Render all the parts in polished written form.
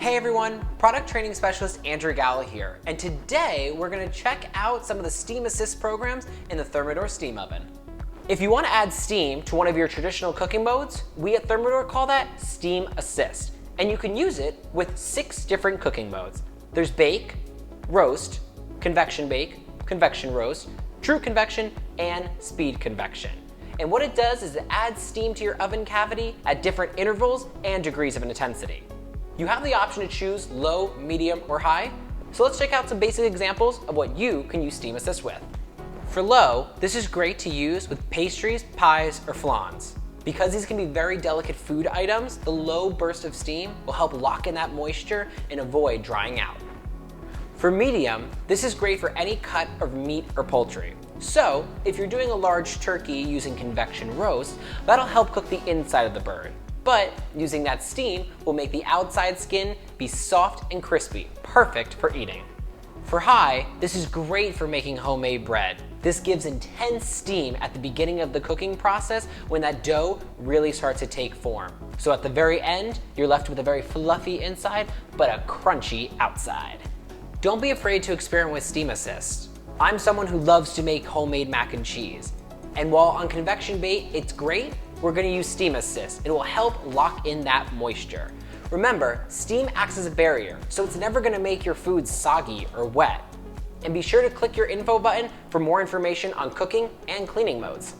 Hey everyone, Product Training Specialist Andrew Gala here, and today we're going to check out some of the steam assist programs in the Thermador Steam Oven. If you want to add steam to one of your traditional cooking modes, we at Thermador call that Steam Assist, and you can use it with 6 different cooking modes. There's Bake, Roast, Convection Bake, Convection Roast, True Convection, and Speed Convection. And what it does is it adds steam to your oven cavity at different intervals and degrees of intensity. You have the option to choose low, medium, or high, so let's check out some basic examples of what you can use Steam Assist with. For low, this is great to use with pastries, pies, or flans. Because these can be very delicate food items, the low burst of steam will help lock in that moisture and avoid drying out. For medium, this is great for any cut of meat or poultry. So, if you're doing a large turkey using Convection Roast, that'll help cook the inside of the bird. But using that steam will make the outside skin be soft and crispy, perfect for eating. For high, this is great for making homemade bread. This gives intense steam at the beginning of the cooking process when that dough really starts to take form. So at the very end, you're left with a very fluffy inside, but a crunchy outside. Don't be afraid to experiment with Steam Assist. I'm someone who loves to make homemade mac and cheese. And while on Convection Bake it's great, we're going to use Steam Assist. It will help lock in that moisture. Remember, steam acts as a barrier, so it's never going to make your food soggy or wet. And be sure to click your info button for more information on cooking and cleaning modes.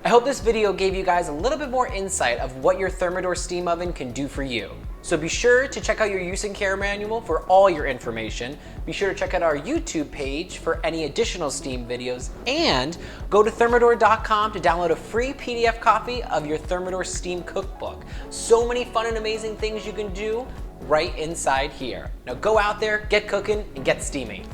I hope this video gave you guys a little bit more insight of what your Thermador Steam Oven can do for you. So be sure to check out your use and care manual for all your information. Be sure to check out our YouTube page for any additional steam videos, and go to thermador.com to download a free PDF copy of your Thermador Steam Cookbook. So many fun and amazing things you can do right inside here. Now go out there, get cooking, and get steaming.